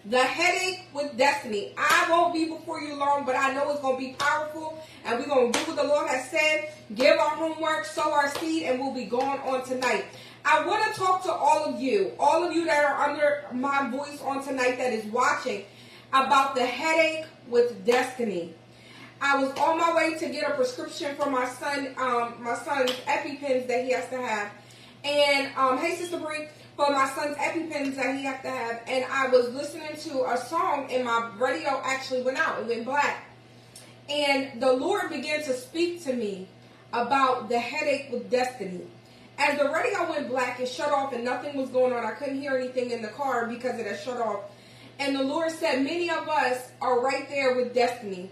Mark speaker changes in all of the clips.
Speaker 1: The Headache with Destiny. I won't be before you long, but I know it's going to be powerful, and we're going to do what the Lord has said, give our homework, sow our seed, and we'll be going on tonight. I want to talk to all of you that are under my voice on tonight that is watching, about the headache with destiny. I was on my way to get a prescription for my son's EpiPens that he has to have. And, hey, Sister Bree, for my son's EpiPens that he has to have. And I was listening to a song, and my radio actually went out. It went black. And the Lord began to speak to me about the headache with destiny. As the radio went black, it shut off, and nothing was going on. I couldn't hear anything in the car because it had shut off. And the Lord said, many of us are right there with destiny.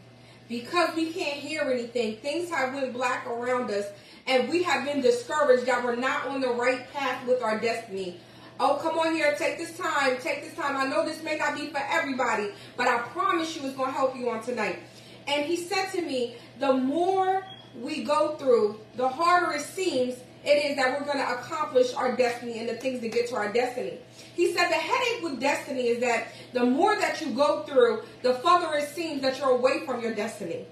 Speaker 1: Because we can't hear anything, things have went black around us, and we have been discouraged that we're not on the right path with our destiny. Oh, come on here, take this time. I know this may not be for everybody, but I promise you it's going to help you on tonight. And he said to me, the more we go through, the harder it seems it is that we're going to accomplish our destiny and the things to get to our destiny. He said the headache with destiny is that the more that you go through, the further it seems that you're away from your destiny.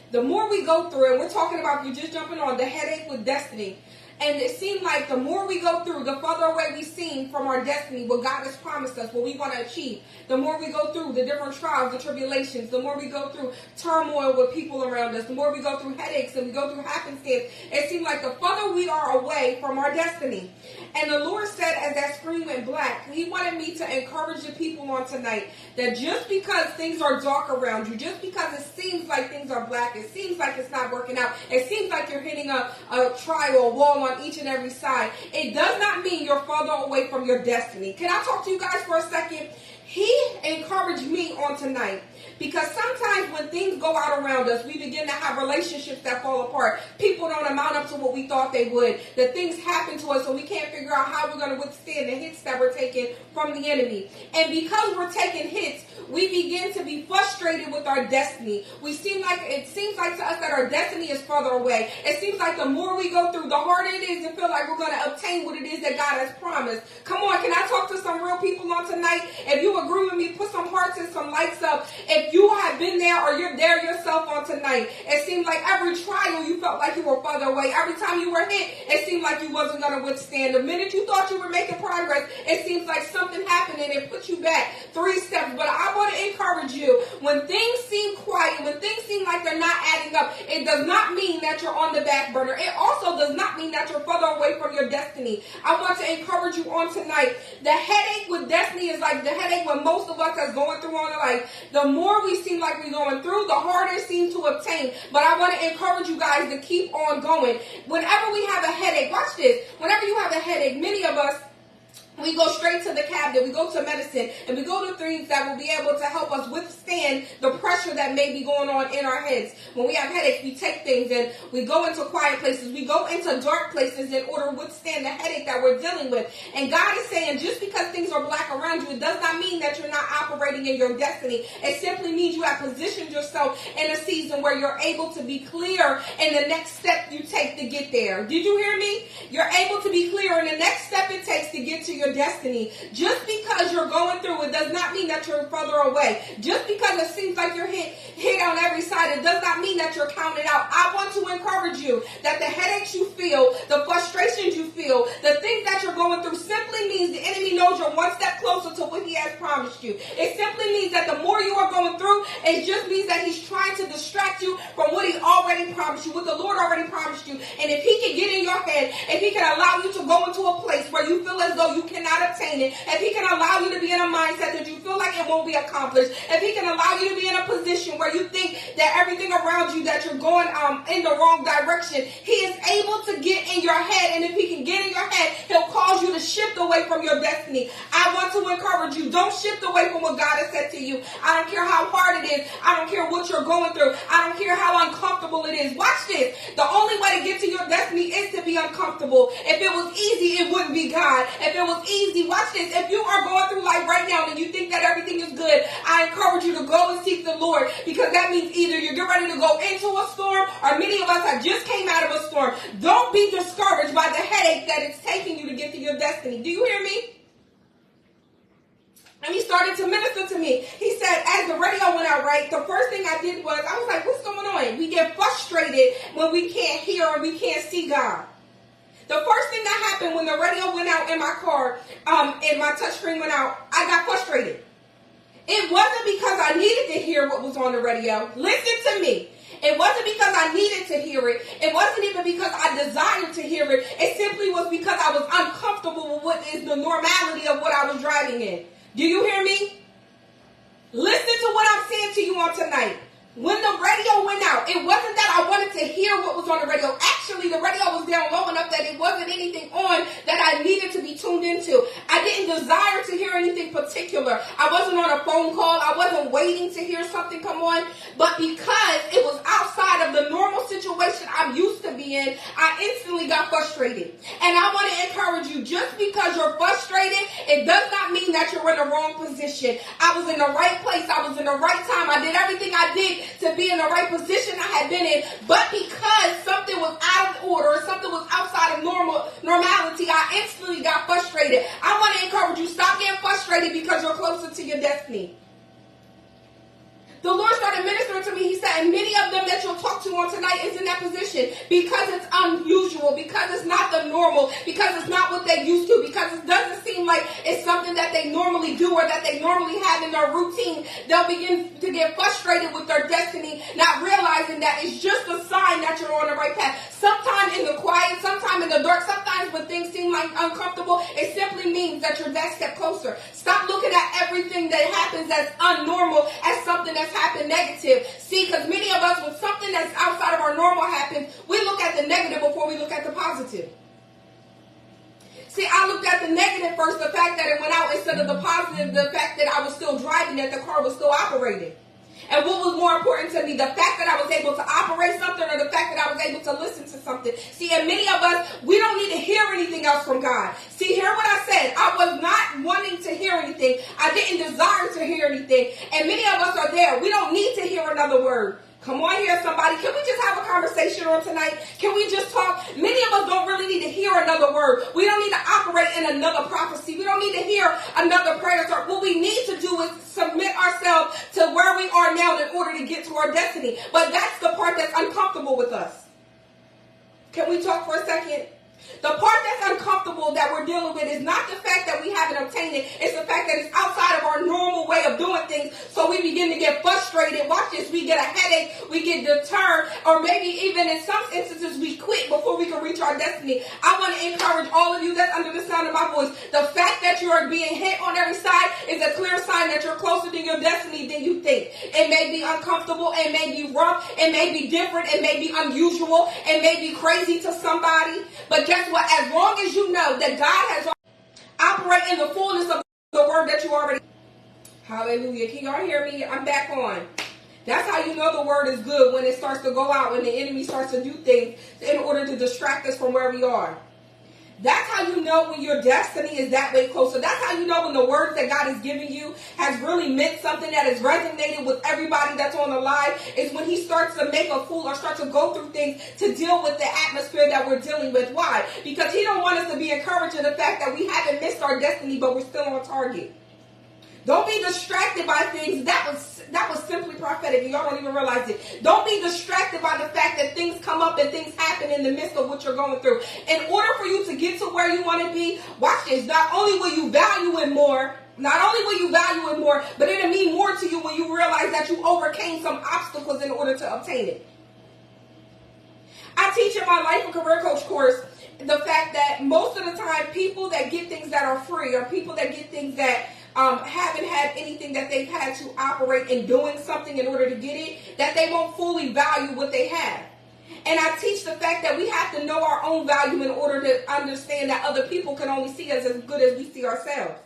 Speaker 1: The more we go through, and we're talking about, you're just jumping on the headache with destiny. And it seemed like the more we go through, the further away we seem from our destiny, what God has promised us, what we want to achieve. The more we go through the different trials, the tribulations, the more we go through turmoil with people around us, the more we go through headaches and we go through happenstance, it seems like the further we are away from our destiny. And the Lord said, as that screen went black, he wanted me to encourage the people on tonight that just because things are dark around you, just because it seems like things are black, it seems like it's not working out, it seems like you're hitting a trial, a wall on each and every side, it does not mean you're further away from your destiny. Can I talk to you guys for a second? He encouraged me on tonight because sometimes when things go out around us, we begin to have relationships that fall apart. People don't amount up to what we thought they would. That things happen to us and we can't figure out how we're going to withstand the hits that we're taking from the enemy. And because we're taking hits, we begin to be frustrated with our destiny. It seems like to us that our destiny is further away. It seems like the more we go through, the harder it is to feel like we're going to obtain what it is that God has promised. Come on, can I talk to some real people on tonight? If you agree with me, put some hearts and some likes up. If you have been there or you're there yourself on tonight, it seems like every trial you felt like you were further away. Every time you were hit, it seemed like you wasn't going to withstand. The minute you thought you were making progress, it seems like something happened and it put you back 3 steps. But I want to encourage you, when things seem quiet, when things seem like they're not adding up, it does not mean that you're on the back burner. It also does not mean that you're further away from your destiny. I want to encourage you on tonight. The headache with destiny is like the headache when most of us is going through on life. The more we seem like we're going through, the harder it seems to obtain. But I want to encourage you guys to keep on going. Whenever we have a headache, watch this. Whenever you have a headache, many of us, we go straight to the cabinet, we go to medicine, and we go to things that will be able to help us withstand the pressure that may be going on in our heads. When we have headaches, we take things and we go into quiet places, we go into dark places in order to withstand the headache that we're dealing with. And God is saying, just because things are black around you, it does not mean that you're not operating in your destiny. It simply means you have positioned yourself in a season where you're able to be clear in the next step you take to get there. Did you hear me? You're able to be clear in the next step it takes to get to your destiny. Just because you're going through it does not mean that you're further away. Just because it seems like you're hit on every side, it does not mean that you're counted out. I want to encourage you that the headaches you feel, the frustrations you feel, the things that you're going through simply means the enemy knows you're one step closer to what he has promised you. It simply means that the more you are going through, it just means that he's trying to distract you from what he already promised you, what the Lord already promised you. And if he can get in your head, if he can allow you to go into a place where you feel as though you cannot obtain it, if he can allow you to be in a mindset that you feel like it won't be accomplished, if he can allow you to be in a position where you think that everything around you, that you're going in the wrong direction, he is able to get in your head. And if he can get in your head, he'll cause you to shift away from your destiny. I want to encourage you, don't shift away from what God has said to you. I don't care how hard it is. I don't care what you're going through. I don't care how uncomfortable it is. Watch this. The only way to get to your destiny is to be uncomfortable. If it was easy, it wouldn't be God. If it was easy, watch this. If you are going through life right now and you think that everything is good, I encourage you to go and seek the Lord, because that means either you're getting ready to go into a storm, or many of us have just came out of a storm. Don't be discouraged by the headache that it's taking you to get to your destiny. Do you hear me? And he started to minister to me. He said, as the radio went out, right, the first thing I did was, I was like, what's going on? We get frustrated when we can't hear and we can't see God. The first thing that happened when the radio went out in my car, and my touchscreen went out, I got frustrated. It wasn't because I needed to hear what was on the radio. Listen to me. It wasn't because I needed to hear it. It wasn't even because I desired to hear it. It simply was because I was uncomfortable with what is the normality of what I was driving in. Do you hear me? Listen to what I'm saying to you on tonight. When the radio went out, it wasn't that I wanted to hear what was on the radio. Actually, the radio was down low enough that it wasn't anything on that I needed to be tuned into. I didn't desire to hear anything particular. I wasn't on a phone call. I wasn't waiting to hear something come on. But because it was outside of the normal situation I'm used to being, I instantly got frustrated. And I want to encourage you, just because you're frustrated, it does not mean that you're in the wrong position. I was in the right place. I was in the right time. I did everything I did to be in the right position I had been in, but because something was out of order, or something was outside of normality, I instantly got frustrated. I want to encourage you, stop getting frustrated because you're closer to your destiny. The Lord started ministering to me. He said, and many of them that you'll talk to on tonight is in that position because it's unusual, because it's not the normal, because it's not what they used to, because it doesn't seem like it's something that they normally do or that they normally have in their routine. They'll begin to get frustrated with their destiny, not realizing that it's just a sign that you're on the right path. Sometimes in the quiet, sometimes in the dark, sometimes when things seem like uncomfortable, it simply means that you're that step closer. Stop looking at everything that happens that's unnormal as something that's happened negative. See, because many of us, when something that's outside of our normal happens, we look at the negative before we look at the positive. See, I looked at the negative first, the fact that it went out, instead of the positive, the fact that I was still driving, that the car was still operating. And what was more important to me, the fact that I was able to operate something or the fact that I was able to listen to something? See, and many of us, we don't need to hear anything else from God. See, hear what I said. I was not wanting to hear anything. I didn't desire to hear anything. And many of us are there. We don't need to hear another word. Come on here, somebody. Can we just have a conversation on tonight? Can we just talk? Many of us don't really need to hear another word. We don't need to operate in another prophecy. We don't need to hear another prayer. What we need to do is submit ourselves to where we are now in order to get to our destiny. But that's the part that's uncomfortable with us. Can we talk for a second? The part that's uncomfortable that we're dealing with is not the fact that we haven't obtained it. It's the fact that it's outside of our normal way of doing things. So we begin to get frustrated. Watch this. We get a headache. We get deterred. Or maybe even in some instances we quit before we can reach our destiny. I want to encourage all of you that's under the sound of my voice. The fact that you are being hit on every side is a clear sign that you're closer to your destiny than you think. It may be uncomfortable. It may be rough. It may be different. It may be unusual. It may be crazy to somebody. But guess what? As long as you know that God has operate in the fullness of the word that you already. Hallelujah. Can y'all hear me? I'm back on. That's how you know the word is good, when it starts to go out, when the enemy starts to do things in order to distract us from where we are. That's how you know when your destiny is that way closer. That's how you know when the words that God is giving you has really meant something, that has resonated with everybody that's on the line. Is when he starts to make a fool or starts to go through things to deal with the atmosphere that we're dealing with. Why? Because he don't want us to be encouraged in the fact that we haven't missed our destiny, but we're still on target. Don't be distracted by things. That was simply prophetic, and y'all don't even realize it. Don't be distracted by the fact that things come up and things happen in the midst of what you're going through. In order for you to get to where you want to be, watch this. Not only will you value it more, but it'll mean more to you when you realize that you overcame some obstacles in order to obtain it. I teach in my life and career coach course the fact that most of the time, people that get things that are free, or people that get things that haven't had anything that they've had to operate in doing something in order to get it, that they won't fully value what they have. And I teach the fact that we have to know our own value in order to understand that other people can only see us as good as we see ourselves.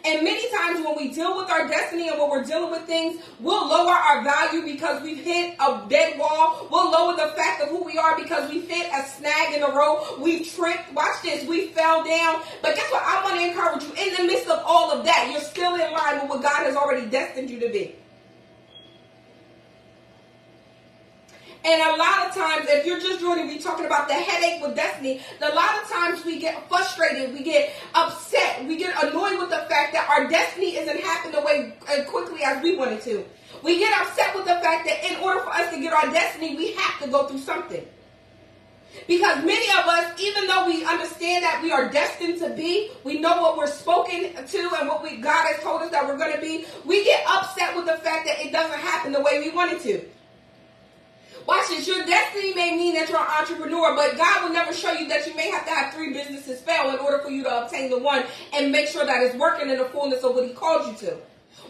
Speaker 1: And many times when we deal with our destiny and when we're dealing with things, we'll lower our value because we've hit a dead wall. We'll lower the fact of who we are because we've hit a snag in the road. We've tripped. Watch this. We fell down. But guess what? I want to encourage you. In the midst of all of that, you're still in line with what God has already destined you to be. And a lot of times, if you're just joining me talking about the headache with destiny, a lot of times we get frustrated, we get upset, we get annoyed with the fact that our destiny isn't happening the way as quickly as we want it to. We get upset with the fact that in order for us to get our destiny, we have to go through something. Because many of us, even though we understand that we are destined to be, we know what we're spoken to and what God has told us that we're going to be, we get upset with the fact that it doesn't happen the way we want it to. Watch this. Your destiny may mean that you're an entrepreneur, but God will never show you that you may have to have 3 businesses fail in order for you to obtain the one and make sure that it's working in the fullness of what he called you to.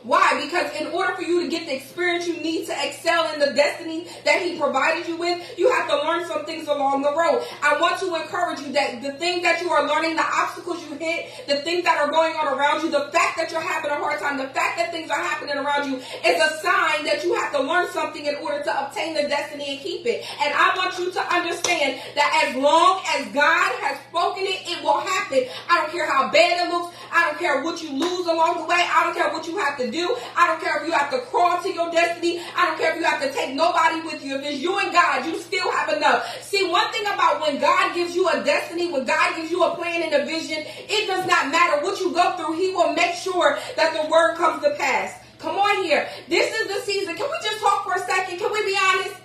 Speaker 1: Why? Because in order for you to get the experience you need to excel in the destiny that he provided you with, you have to learn some things along the road. I want to encourage you that the things that you are learning, the obstacles you hit, the things that are going on around you, the fact that you're having a hard time, the fact that things are happening around you is a sign that you have to learn something in order to obtain the destiny and keep it. And I want you to understand that as long as God has spoken it, it will happen. I don't care how bad it looks. I don't care what you lose along the way. I don't care what you have to do. I don't care if you have to crawl to your destiny. I don't care if you have to take nobody with you. If it's you and God, you still have enough. See, one thing about when God gives you a destiny, when God gives you a plan and a vision, it does not matter what you go through. He will make sure that the word comes to pass. Come on here. This is the season. Can we just talk for a second? Can we be honest?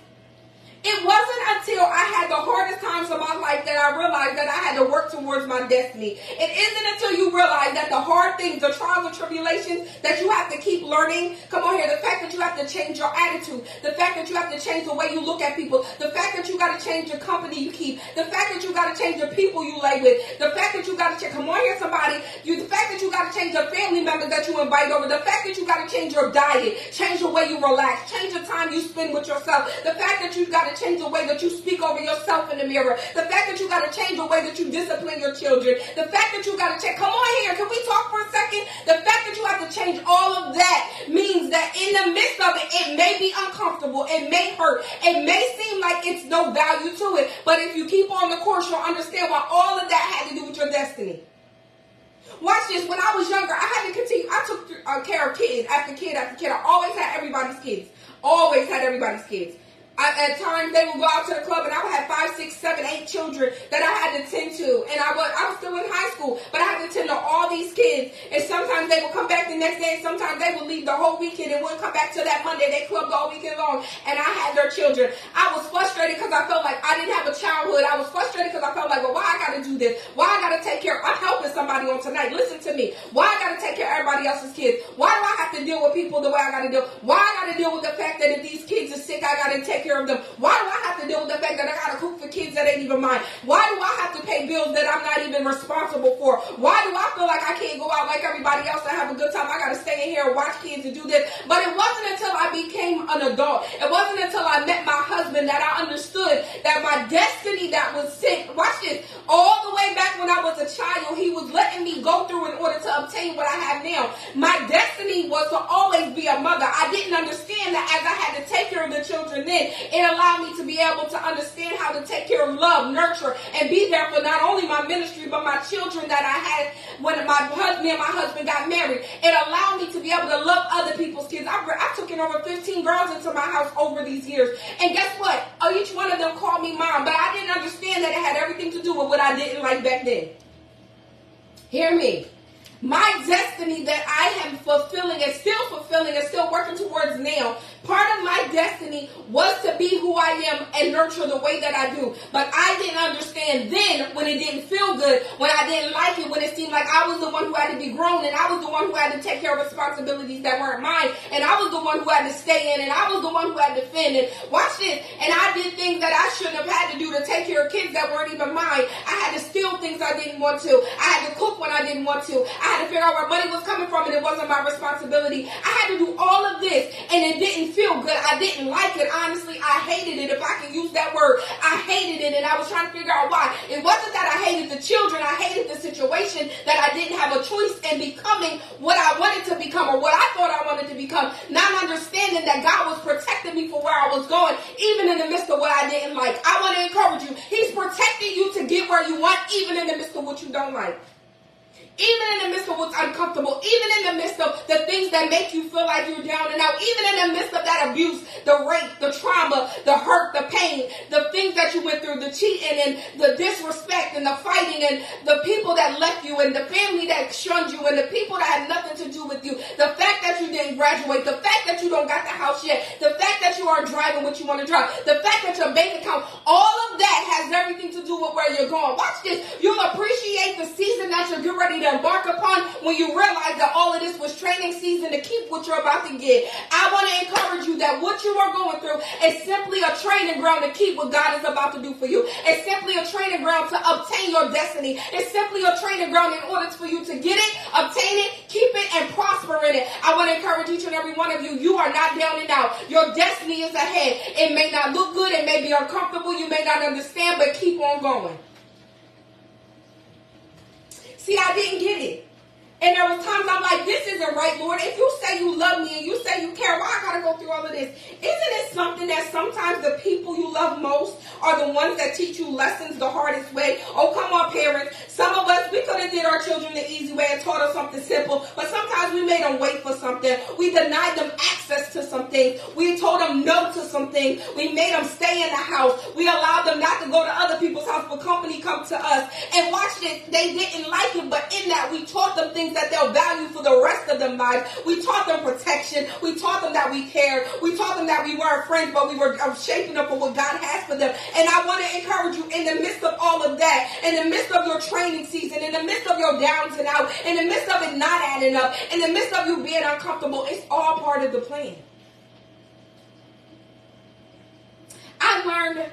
Speaker 1: It wasn't until I had the hardest times of my life that I realized that I had to work towards my destiny. It isn't until you realize that the hard things, the trials and tribulations, that you have to keep learning. Come on here. The fact that you have to change your attitude. The fact that you have to change the way you look at people. The fact that you got to change the company you keep. The fact that you got to change the people you lay with. The fact that you got to change. Come on here, somebody. The fact that you got to change the family members that you invite over. The fact that you got to change your diet. Change the way you relax. Change the time you spend with yourself. The fact that you got to change the way that you speak over yourself in the mirror. The fact that you got to change the way that you discipline your children. The fact that you got to change. Come on here. Can we talk for a second? The fact that you have to change all of that means that in the midst of it, it may be uncomfortable. It may hurt. It may seem like it's no value to it. But if you keep on the course, you'll understand why all of that had to do with your destiny. Watch this. When I was younger, I had to continue. I took care of kid after kid after kid. I always had everybody's kids. Always had everybody's kids. At times they would go out to the club and I would have 5, 6, 7, 8 children that I had to tend to. And I was still in high school, but I had to tend to all these kids. And sometimes they would come back the next day. And sometimes they would leave the whole weekend and wouldn't come back till that Monday. They clubbed all weekend long. And I had their children. I was frustrated because I felt like I didn't have a childhood. I was frustrated because I felt like, well, why I got to do this? Why I got to take care? I'm helping somebody on tonight. Listen to me. Why I got to take care of everybody else's kids? Why do I have to deal with people the way I got to deal? Why I got to deal with the fact that if these kids are sick, I got to take care of them? Why do I have to deal with the fact that I got to cook for kids that ain't even mine? Why do I have to pay bills that I'm not even responsible for? Why do I feel like I can't go out like everybody else and have a good time? I got to stay in here and watch kids and do this. But it wasn't until I became an adult. It wasn't until I met my husband that I understood that my destiny that was sent, watch this, all the way back when I was a child, he was letting me go through in order to obtain what I have now. My destiny was to always be a mother. I didn't understand that as I had to take care of the children then, it allowed me to be able to understand how to take care of, love, nurture, and be there for not only my ministry, but my children that I had when my husband got married. It allowed me to be able to love other people's kids. I took in over 15 girls into my house over these years. And guess what? Each one of them called me mom, but I didn't understand that it had everything to do with what I didn't like back then. Hear me. My destiny that I am fulfilling and still working towards now, part of my destiny was to be who I am and nurture the way that I do. But I didn't understand then when it didn't feel good, when I didn't like it, when it seemed like I was the one who had to be grown and I was the one who had to take care of responsibilities that weren't mine. And I was the one who had to stay in and I was the one who had to fend. And watch this. And I did things that I shouldn't have had to do to take care of kids that weren't even mine. I had to steal things I didn't want to. I had to cook when I didn't want to. I had to figure out where money was coming from and it wasn't my responsibility. I had to do all of this and it didn't feel good. I didn't like it. Honestly, I hated it. If I can use that word, I hated it and I was trying to figure out why. It wasn't that I hated the children. I hated the situation that I didn't have a choice in becoming what I wanted to become or what I thought I wanted to become. Not understanding that God was protecting me for where I was going, even in the midst of what I didn't like. I want to encourage you. He's protecting you to get where you want, even in the midst of what you don't like. Even in the midst of what's uncomfortable, even in the midst of the things that make you feel like you're down and out, even in the midst of that abuse, the rape, the trauma, the hurt, the pain, the things that you went through, the cheating and the disrespect and the fighting and the people that left you and the family that shunned you and the people that had nothing to do with you, the fact that you didn't graduate, the fact that you don't got the house yet, the fact that you aren't driving what you want to drive, the fact that your bank account, all of that has everything to do with where you're going. Watch this. You'll appreciate the season that you're getting ready to embark upon when you realize that all of this was training season to keep what you're about to get. I want to encourage you that what you are going through is simply a training ground to keep what God is about to do for you. It's simply a training ground to obtain your destiny. It's simply a training ground in order for you to get it, obtain it, keep it, and prosper in it. I want to encourage each and every one of you. You are not down and out. Your destiny is ahead. It may not look good. It may be uncomfortable. You may not understand, but keep on going. See, I didn't get it. And there was times I'm like, this isn't right, Lord. If you say you love me and you say you care, why I got to go through all of this? Isn't it something that sometimes the people you love most are the ones that teach you lessons the hardest way? Oh, come on, parents. Some of us, we could have did our children the easy way and taught us something simple. But sometimes we made them wait for something. We denied them access to some things. We told them no to some things. We made them stay in the house. We allowed them not to go to other people's house for company come to us. And watch this. They didn't like it, but in that we taught them things that they'll value for the rest of their lives. We taught them protection. We taught them that we cared. We taught them that we weren't friends, but we were shaping them for what God has for them. And I want to encourage you in the midst of all of that, in the midst of your training season, in the midst of your downs and out, in the midst of it not adding up, in the midst of you being uncomfortable, it's all part of the plan. I learned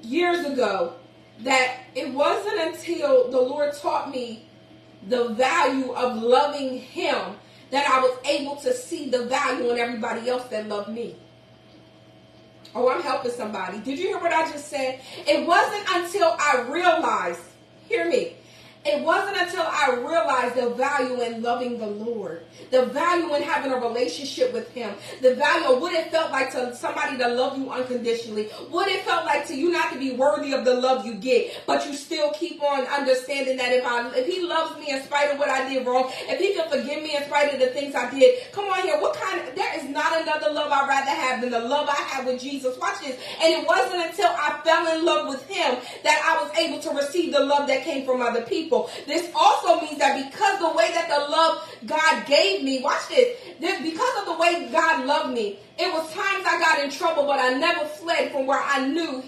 Speaker 1: years ago that it wasn't until the Lord taught me the value of loving him that I was able to see the value in everybody else that loved me. Oh, I'm helping somebody. Did you hear what I just said? It wasn't until I realized, hear me, it wasn't until I realized the value in loving the Lord, the value in having a relationship with him, the value of what it felt like to somebody to love you unconditionally, what it felt like to you not to be worthy of the love you get, but you still keep on understanding that if he loves me in spite of what I did wrong, if he can forgive me in spite of the things I did, come on here, there is not another love I'd rather have than the love I have with Jesus. Watch this. And it wasn't until I fell in love with him that I was able to receive the love that came from other people. This also means that because the way that the love God gave me, watch this, because of the way God loved me, it was times I got in trouble, but I never fled from where I knew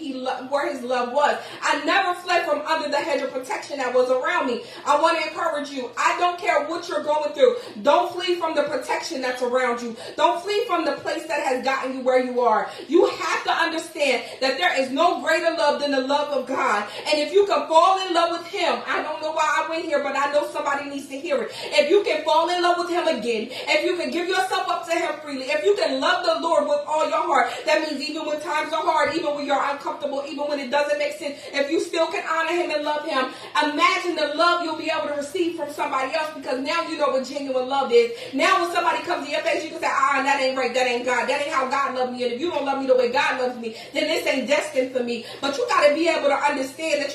Speaker 1: where his love was. I never fled from under the hedge of protection that was around me. I want to encourage you. I don't care what you're going through. Don't flee from the protection that's around you. Don't flee from the place that has gotten you where you are. You have to understand that there is no greater love than the love of God. And if you can fall in love with him, I don't know why I went here, but I know somebody needs to hear it. If you can fall in love with him again, if you can give yourself up to him freely, if you can love the Lord with all your heart, that means even when times are hard, even when you're uncomfortable, even when it doesn't make sense, if you still can honor him and love him, imagine the love you'll be able to receive from somebody else, because now you know what genuine love is. Now when somebody comes to your face, you can say, that ain't right, that ain't God, that ain't how God loved me, and if you don't love me the way God loves me, then this ain't destined for me. But you got to be able to understand that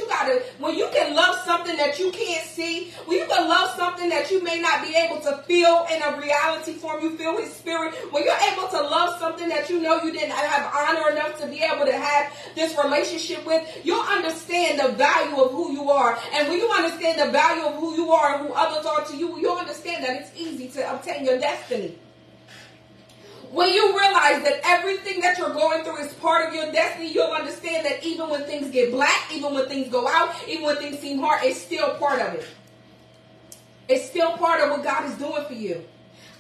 Speaker 1: when you can love something that you can't see, when you can love something that you may not be able to feel in a reality form, you feel his spirit, when you're able to love something that you know you didn't have honor enough to be able to have this relationship with, you'll understand the value of who you are. And when you understand the value of who you are and who others are to you, you'll understand that it's easy to obtain your destiny. When you realize that everything that you're going through is part of your destiny, you'll understand that even when things get black, even when things go out, even when things seem hard, it's still part of it. It's still part of what God is doing for you.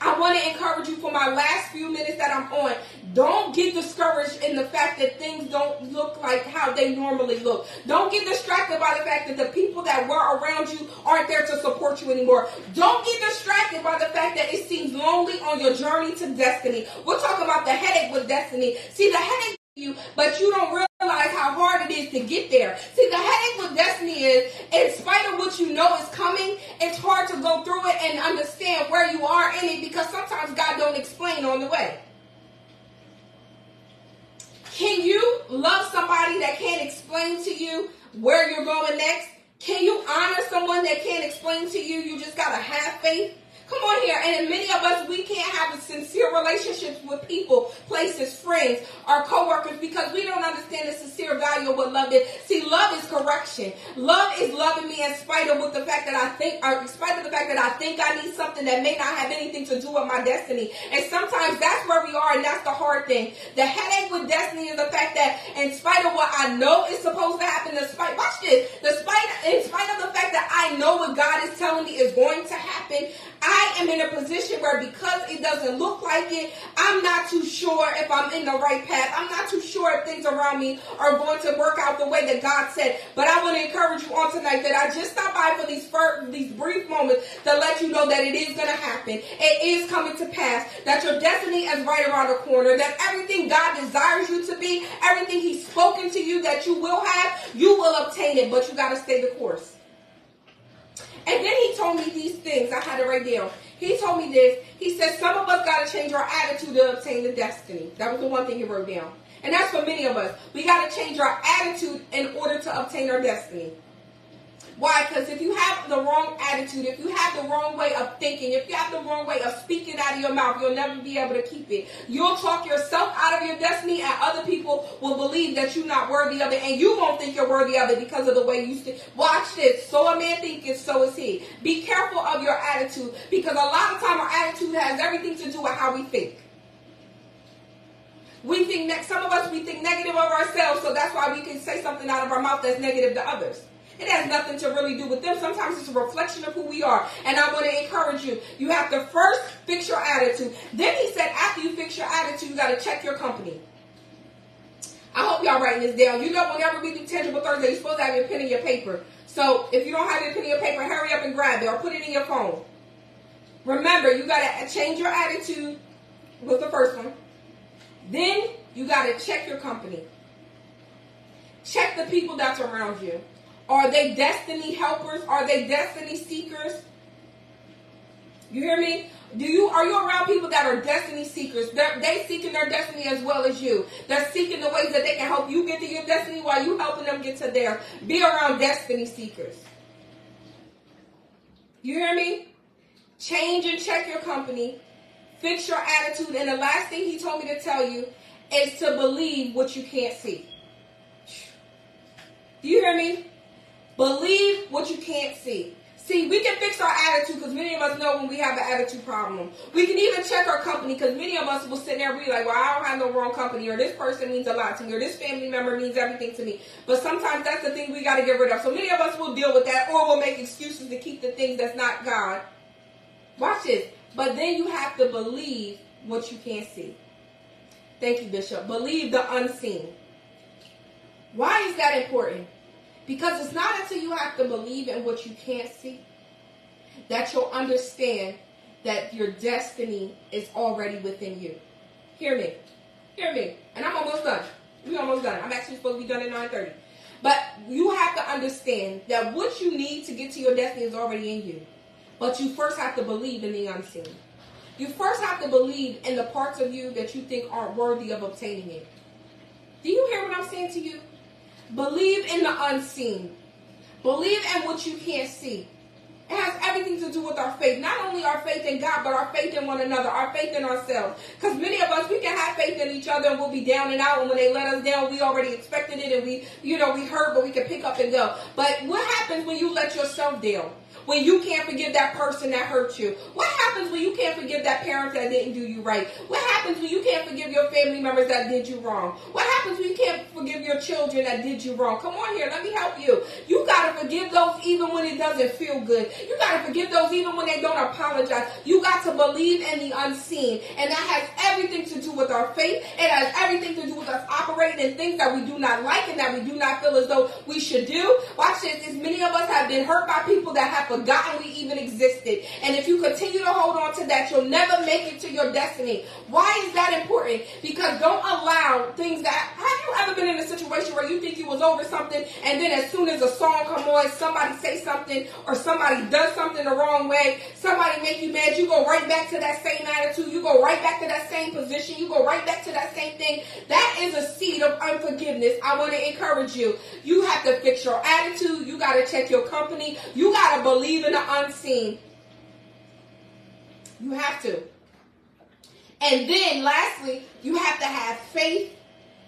Speaker 1: I want to encourage you for my last few minutes that I'm on. Don't get discouraged in the fact that things don't look like how they normally look. Don't get distracted by the fact that the people that were around you aren't there to support you anymore. Don't get distracted by the fact that it seems lonely on your journey to destiny. We'll talk about the headache with destiny. See, the headache you, but you don't realize how hard it is to get there. See, the headache with destiny is, in spite of what you know is coming, it's hard to go through it and understand where you are in it, because sometimes God don't explain on the way. Can you love somebody that can't explain to you where you're going next? Can you honor someone that can't explain to you? You just gotta have faith. Come on here. And many of us, we can't have a sincere relationships with people, places, friends, our coworkers, because we don't understand the sincere value of what love is. See, love is correction. Love is loving me in spite of the fact that I think I need something that may not have anything to do with my destiny. And sometimes that's where we are, and that's the hard thing. The headache with destiny is the fact that in spite of what I know is supposed to happen, in spite of the fact that I know what God is telling me is going to happen, I am in a position where, because it doesn't look like it, I'm not too sure if I'm in the right path. I'm not too sure if things around me are going to work out the way that God said. But I want to encourage you on tonight that I just stopped by for these brief moments to let you know that it is going to happen. It is coming to pass. That your destiny is right around the corner. That everything God desires you to be, everything He's spoken to you that you will have, you will obtain it. But you got to stay the course. And then He told me these things. I had it right down. He told me this. He said, some of us got to change our attitude to obtain the destiny. That was the one thing He wrote down. And that's for many of us. We got to change our attitude in order to obtain our destiny. Why? Because if you have the wrong attitude, if you have the wrong way of thinking, if you have the wrong way of speaking out of your mouth, you'll never be able to keep it. You'll talk yourself out of your destiny, and other people will believe that you're not worthy of it, and you won't think you're worthy of it because of the way you speak. Watch this. So a man thinketh, so is he. Be careful of your attitude, because a lot of time our attitude has everything to do with how we think. Some of us think negative of ourselves, so that's why we can say something out of our mouth that's negative to others. It has nothing to really do with them. Sometimes it's a reflection of who we are. And I want to encourage you. You have to first fix your attitude. Then he said, after you fix your attitude, you got to check your company. I hope y'all writing this down. You know, whenever we do Tangible Thursday, you're supposed to have your pen and your paper. So if you don't have your pen and your paper, hurry up and grab it or put it in your phone. Remember, you got to change your attitude with the first one. Then you got to check your company. Check the people that's around you. Are they destiny helpers? Are they destiny seekers? You hear me? Are you around people that are destiny seekers? They seeking their destiny as well as you. They're seeking the ways that they can help you get to your destiny while you helping them get to theirs. Be around destiny seekers. You hear me? Change and check your company. Fix your attitude. And the last thing he told me to tell you is to believe what you can't see. Do you hear me? Believe what you can't see. See, we can fix our attitude because many of us know when we have an attitude problem. We can even check our company because many of us will sit there and be like, well, I don't have no wrong company, or this person means a lot to me, or this family member means everything to me. But sometimes that's the thing we got to get rid of. So many of us will deal with that, or we'll make excuses to keep the things that's not God. Watch this. But then you have to believe what you can't see. Thank you, Bishop. Believe the unseen. Why is that important? Because it's not until you have to believe in what you can't see that you'll understand that your destiny is already within you. Hear me. Hear me. And I'm almost done. We're almost done. I'm actually supposed to be done at 9:30. But you have to understand that what you need to get to your destiny is already in you. But you first have to believe in the unseen. You first have to believe in the parts of you that you think aren't worthy of obtaining it. Do you hear what I'm saying to you? Believe in the unseen. Believe in what you can't see. It has everything to do with our faith. Not only our faith in God, but our faith in one another, our faith in ourselves. Because many of us, we can have faith in each other and we'll be down and out. And when they let us down, we already expected it and we hurt, but we can pick up and go. But what happens when you let yourself down? When you can't forgive that person that hurt you? What happens when you can't forgive that parent that didn't do you right? What happens when you can't forgive your family members that did you wrong? What happens when you can't forgive your children that did you wrong? Come on here, let me help you. You got to forgive those even when it doesn't feel good. You got to forgive those even when they don't apologize. You got to believe in the unseen. And that has everything to do with our faith. It has everything to do with us operating in things that we do not like and that we do not feel as though we should do. Watch this. As many of us have been hurt by people that have forgotten we even existed. And if you continue to hold on to that, you'll never make it to your destiny. Why is that important? Because don't allow things that... Have you ever been in a situation where you think you was over something, and then as soon as a song come on, somebody say something, or somebody does something the wrong way, somebody make you mad, you go right back to that same attitude, you go right back to that same position, you go right back to that same thing? That is a seed of unforgiveness. I want to encourage you. You have to fix your attitude. You got to check your company. You got to believe in the unseen. You have to. And then lastly, you have to have faith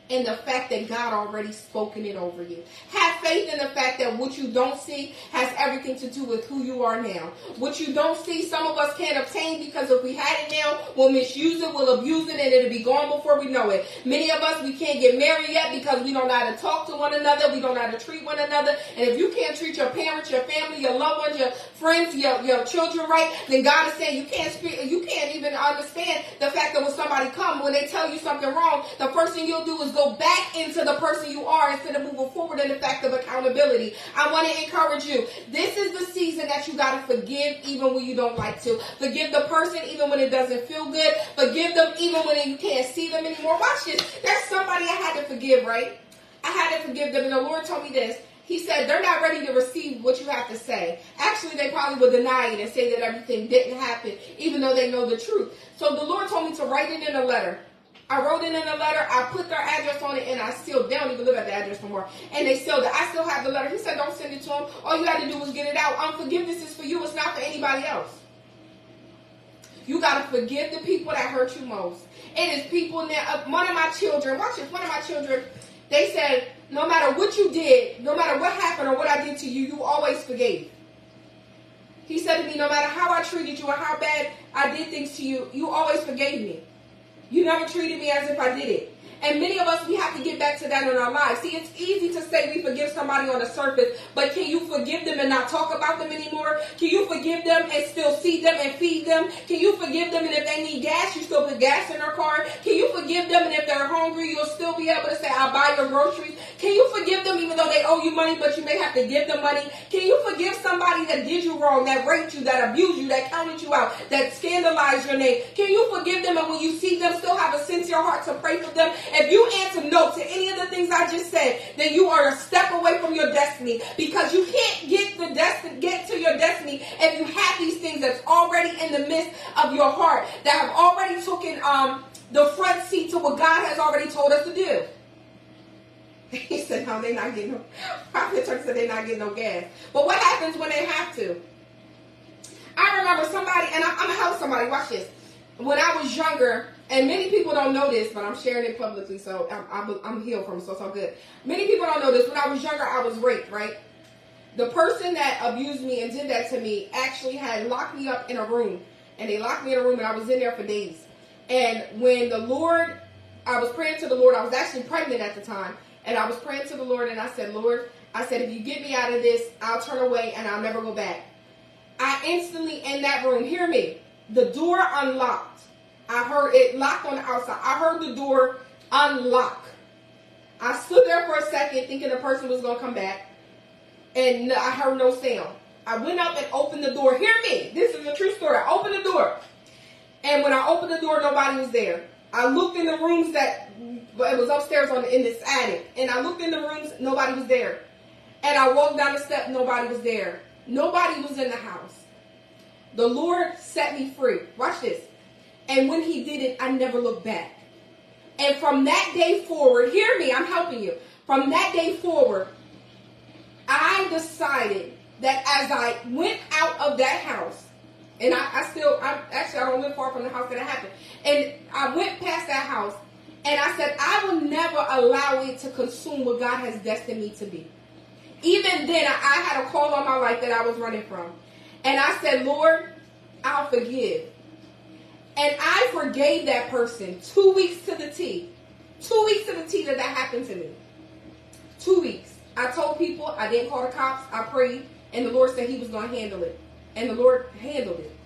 Speaker 1: in the fact that God already spoken it over you. Have faith in the fact that what you don't see has everything to do with who you are now. What you don't see, some of us can't obtain, because if we had it now, we'll misuse it, we'll abuse it, and it'll be gone before we know it. Many of us, we can't get married yet because we don't know how to talk to one another. We don't know how to treat one another. And if you can't treat your parents, your family, your loved ones, your friends, your children right, then God is saying you can't even understand the fact that when somebody comes, when they tell you something wrong, the first thing you'll do is go back into the person you are instead of moving forward in the fact of accountability. I want to encourage you. This is the season that you got to forgive even when you don't like to. Forgive the person even when it doesn't feel good. Forgive them even when you can't see them anymore. Watch this. There's somebody I had to forgive, right? I had to forgive them, and the Lord told me this. He said, they're not ready to receive what you have to say. Actually, they probably would deny it and say that everything didn't happen, even though they know the truth. So the Lord told me to write it in a letter. I wrote it in a letter. I put their address on it, and I sealed. They don't even live at the address no more. And they sealed it. I still have the letter. He said, don't send it to them. All you had to do was get it out. Unforgiveness is for you. It's not for anybody else. You got to forgive the people that hurt you most. It is people now. One of my children, watch this, one of my children, they said, no matter what you did, no matter what happened or what I did to you, you always forgave. He said to me, no matter how I treated you or how bad I did things to you, you always forgave me. You never treated me as if I did it. And many of us, we have to get back to that in our lives. See, it's easy to say we forgive somebody on the surface, but can you forgive them and not talk about them anymore? Can you forgive them and still see them and feed them? Can you forgive them and if they need gas, you still put gas in their car? Can you forgive them and if they're hungry, you'll still be able to say, I'll buy your groceries? Can you forgive them even though they owe you money, but you may have to give them money? Can you forgive somebody that did you wrong, that raped you, that abused you, that counted you out, that scandalized your name? Can you forgive them and when you see them, still have a sincere heart to pray for them? If you answer no to any of the things I just said, then you are a step away from your destiny, because you can't get to your destiny if you have these things that's already in the midst of your heart, that have already taken the front seat to what God has already told us to do. He said, no, they're not getting no. Prophet Church said they're not getting no gas. But what happens when they have to? I remember somebody, and I'm going to help somebody. Watch this. When I was younger, and many people don't know this, but I'm sharing it publicly, so I'm healed from it, so it's all good. Many people don't know this. When I was younger, I was raped, right? The person that abused me and did that to me actually had locked me up in a room. And they locked me in a room, and I was in there for days. And when I was praying to the Lord, I was actually pregnant at the time. And I was praying to the Lord, and I said, Lord, if you get me out of this, I'll turn away, and I'll never go back. I instantly, in that room, hear me, the door unlocked. I heard it locked on the outside. I heard the door unlock. I stood there for a second thinking the person was going to come back. And I heard no sound. I went up and opened the door. Hear me. This is a true story. I opened the door. And when I opened the door, nobody was there. I looked in the rooms it was upstairs in this attic. And I looked in the rooms, nobody was there. And I walked down the step, nobody was there. Nobody was in the house. The Lord set me free. Watch this. And when he did it, I never looked back. And from that day forward, hear me, I'm helping you. From that day forward, I decided that as I went out of that house, and I don't live far from the house that it happened. And I went past that house, and I said, I will never allow it to consume what God has destined me to be. Even then, I had a call on my life that I was running from. And I said, Lord, I'll forgive. And I forgave that person 2 weeks to the T. 2 weeks to the T that happened to me. 2 weeks. I told people, I didn't call the cops, I prayed, and the Lord said he was going to handle it. And the Lord handled it.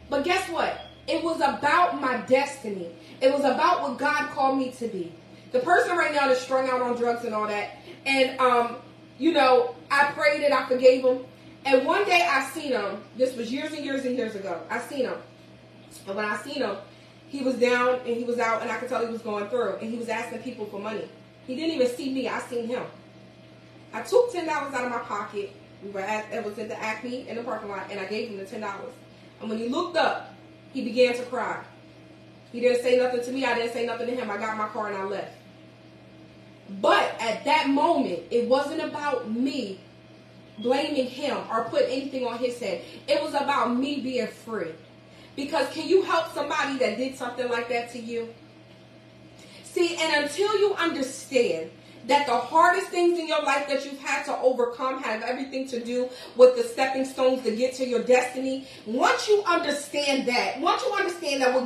Speaker 1: But guess what? It was about my destiny. It was about what God called me to be. The person right now is strung out on drugs and all that. And, I prayed and I forgave him. And one day I seen him. This was years and years and years ago. I seen him. And when I seen him, he was down and he was out, and I could tell he was going through. And he was asking people for money. He didn't even see me. I seen him. I took $10 out of my pocket. It was at the Acme in the parking lot, and I gave him the $10. And when he looked up, he began to cry. He didn't say nothing to me. I didn't say nothing to him. I got in my car and I left. But at that moment, it wasn't about me blaming him or putting anything on his head. It was about me being free. Because can you help somebody that did something like that to you? See, and until you understand that the hardest things in your life that you've had to overcome have everything to do with the stepping stones to get to your destiny. Once you understand that what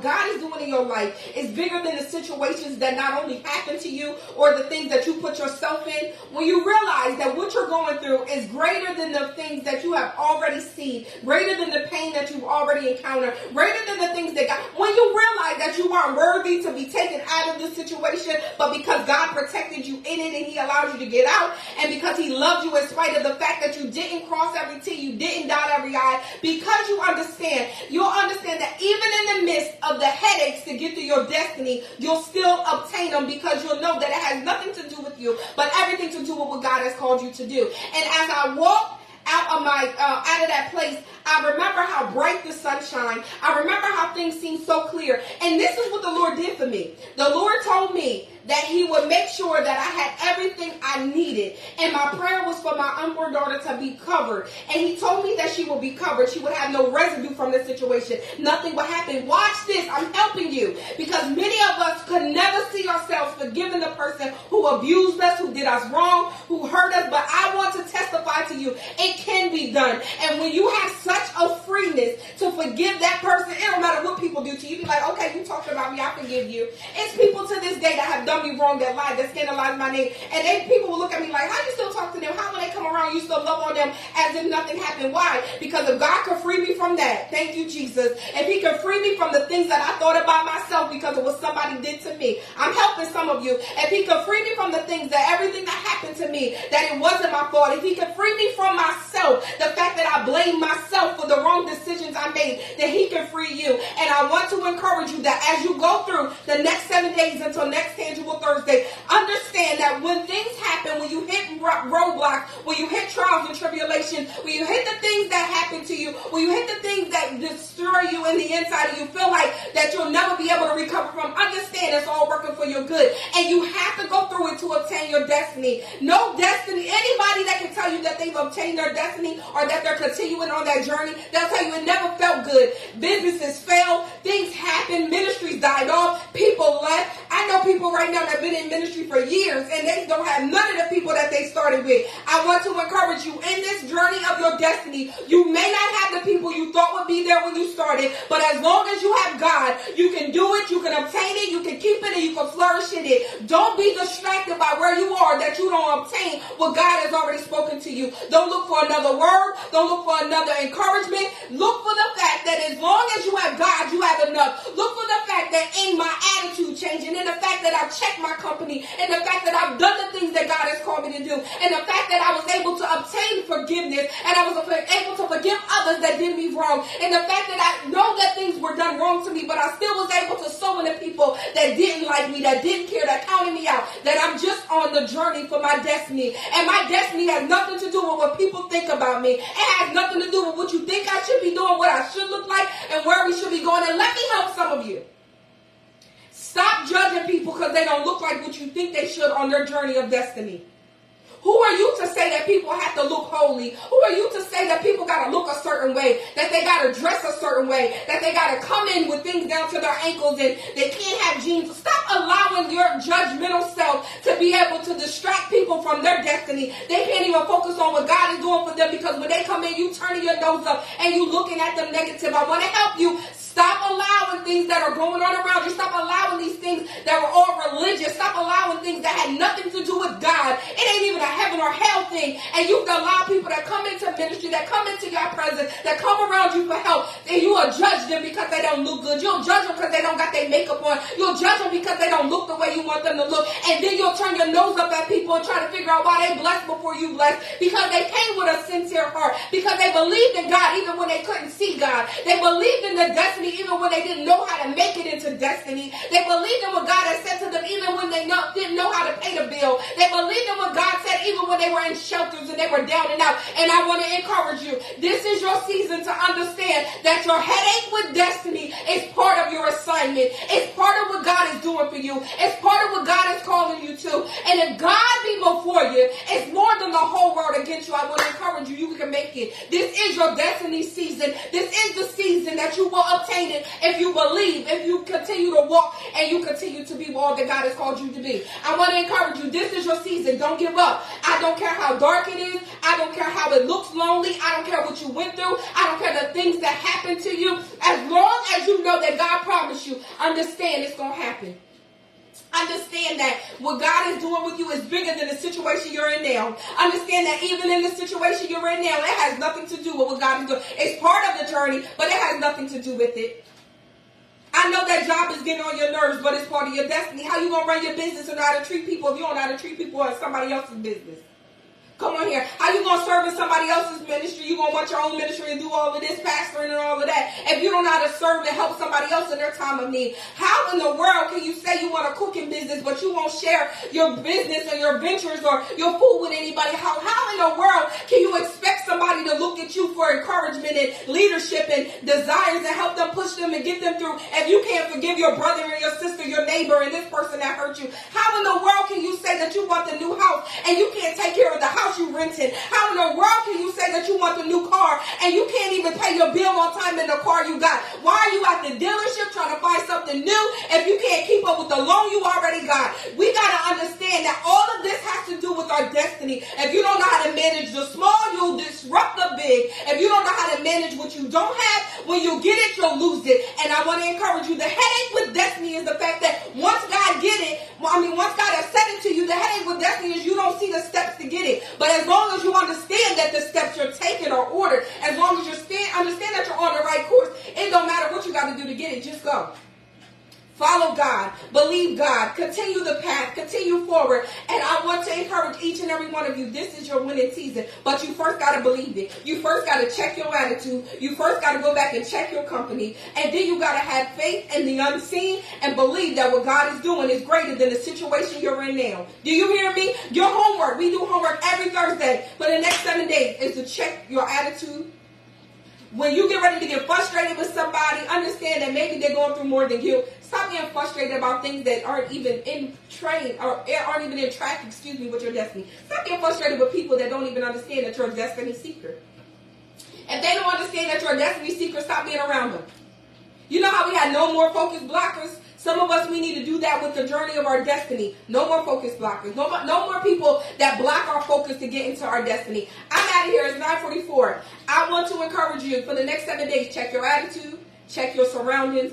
Speaker 1: God is doing in your life is bigger than the situations that not only happen to you or the things that you put yourself in, when you realize that what you're going through is greater than the things that you have already seen, greater than the pain that you've already encountered, greater than the things that God, when you realize that you aren't worthy to be taken out of this situation, but because God protected you in it, and he allowed you to get out, and because he loved you in spite of the fact that you didn't cross every T, you didn't dot every I, because you'll understand that even in the midst of the headaches to get to your destiny, you'll still obtain them, because you'll know that it has nothing to do with you, but everything to do with what God has called you to do. And as I walked out of that place, I remember how bright the sun shined. I remember how things seemed so clear. And this is what the Lord did for me. The Lord told me that he would make sure that I had everything I needed. And my prayer was for my unborn daughter to be covered. And he told me that she would be covered. She would have no residue from the situation. Nothing would happen. Watch this. I'm helping you. Because many of us could never see ourselves forgiving the person who abused us, who did us wrong, who hurt us. But I want to testify to you, it can be done. And when you have such a freeness to forgive that person, it don't matter what people do to you. You be like, okay, you talking about me, I forgive you. It's people to this day that have done me wrong, that lied, that scandalized my name. And people will look at me like, how you still talk to them? How when they come around, you still love on them as if nothing happened? Why? Because if God could free me from that, thank you, Jesus. If he could free me from the things that I thought about myself because of what somebody did to me, I'm helping some of you. If he could free me from the things that everything that happened to me, that it wasn't my fault. If he could free me from myself, the fact that I blame myself for the wrong decisions I made, then he can free you. And I want to encourage you that as you go through the next 7 days until next Tangible Thursday, understand that when things happen, when you hit roadblocks, when you hit trials and tribulations, when you hit the things that happen to you, when you hit the things that destroy you in the inside, and you feel like that you'll never be able to recover from, understand it's all working for your good. And you have to go through it to obtain your destiny. No destiny, anybody that can tell you that they've obtained their destiny or that they're continuing on that journey, they'll tell you it never felt good. Businesses failed, things happened, ministries died off, people left. I know people right now that have been in ministry for years and they don't have none of the people that they started with. I want to encourage you in this journey of your destiny. You may not have the people you thought would be there when you started, but as long as you have God, you can do it, you can obtain it, you can keep it, and you can flourish in it. Don't be distracted by where you are that you don't obtain what God has already spoken to you. Don't look for another word. Don't look for another encouragement. Look for the fact that as long as you have God, you have enough. Look for the fact that in my attitude changing, in the fact that I've checked my company, in the fact that I've done the things that God has called me to do, and the fact that I was able to obtain forgiveness, and I was able to forgive others that did me wrong, and the fact that I know that things were done wrong to me, but I still was able to sow into people that didn't like me, that didn't care, that counted me out, that I'm just on the journey for my destiny. And my destiny has nothing to do with what people think about me. It has nothing to do with what you think I should be doing, what I should look like, and where we should be going. And let me help some of you. Stop judging people because they don't look like what you think they should on their journey of destiny. Who are you to say that people have to look holy? Who are you to say that people got to look a certain way, that they got to dress a certain way, that they got to come in with things down to their ankles and they can't have jeans? Stop allowing your judgmental self to be able to distract people from their destiny. They can't even focus on what God is doing for them because when they come in, you turning your nose up and you looking at them negative. I want to help you. Stop allowing things that are going on around you. Stop allowing these things that were all religious. Stop allowing things that had nothing to do with God. It ain't even a heaven or hell thing. And you can allow people that come into ministry, that come into your presence, that come around you for help, and you will judge them because they don't look good. You'll judge them because they don't got their makeup on. You'll judge them because they don't look the way you want them to look. And then you'll turn your nose up at people and try to figure out why they blessed before you blessed. Because they came with a sincere heart. Because they believed in God even when they couldn't see God. They believed in the destiny even when they didn't know how to make it into with destiny. They believed in what God had said to them even when they didn't know how to pay the bill. They believed in what God said even when they were in shelters and they were down and out. And I want to encourage you, this is your season to understand that your headache with destiny is part of your assignment. It's part of what God is doing for you. It's part of what God is calling you to. And if God be before you, it's more than the whole world against you. I want to encourage you, you can make it. This is your destiny season. This is the season that you will obtain it if you believe, if you continue to walk and you continue to be all that God has called you to be. I want to encourage you, this is your season. Don't give up. I don't care how dark it is. I don't care how it looks lonely. I don't care what you went through. I don't care the things that happened to you. As long as you know that God promised you, understand it's going to happen. Understand that what God is doing with you is bigger than the situation you're in now. Understand that even in the situation you're in now, it has nothing to do with what God is doing. It's part of the journey, but it has nothing to do with it. I know that job is getting on your nerves, but it's part of your destiny. How you going to run your business and know how to treat people if you don't know how to treat people as somebody else's business? Come on here. How you going to serve in somebody else's ministry? You going to want your own ministry and do all of this pastoring and all of that if you don't know how to serve and help somebody else in their time of need? How in the world can you say you want a cooking business but you won't share your business or your ventures or your food with anybody? How in the world can you expect somebody to look at you for encouragement and leadership and desires and help them push them and get them through if you can't forgive your brother and your sister, your neighbor, and this person that hurt you? How in the world can you say that you want the new house and you can't take care of the house you rented? How in the world can you say that you want the new car and you can't even pay your bill on time in the car you got? Why are you at the dealership trying to find something new if you can't keep up with the loan you already got? We got to understand that all of this has to do with our destiny. If you don't know how to manage the small, you'll disrupt the big. If you don't know how to manage what you don't have, when you get it, you'll lose it. And I want to encourage you, the headache with destiny is the fact that once God get it, once God has said it to you, the headache with destiny is you don't see the steps to get it. But as long as you understand that the steps you're taking are ordered, as long as you understand that you're on the right course, it don't matter what you got to do to get it. Just go. Follow God. Believe God. Continue the path. Continue forward. And I want to encourage each and every one of you, this is your winning season. But you first got to believe it. You first got to check your attitude. You first got to go back and check your company. And then you got to have faith in the unseen and believe that what God is doing is greater than the situation you're in now. Do you hear me? Your homework. We do homework every Thursday. For the next 7 days is to check your attitude. When you get ready to get frustrated with somebody, understand that maybe they're going through more than you. Stop getting frustrated about things that aren't even in train or aren't even in track, with your destiny. Stop getting frustrated with people that don't even understand that you're a destiny seeker. If they don't understand that you're a destiny seeker, stop being around them. You know how we had no more focus blockers? Some of us, we need to do that with the journey of our destiny. No more focus blockers. No more people that block our focus to get into our destiny. I'm out of here. It's 9:44. I want to encourage you for the next 7 days, check your attitude, check your surroundings.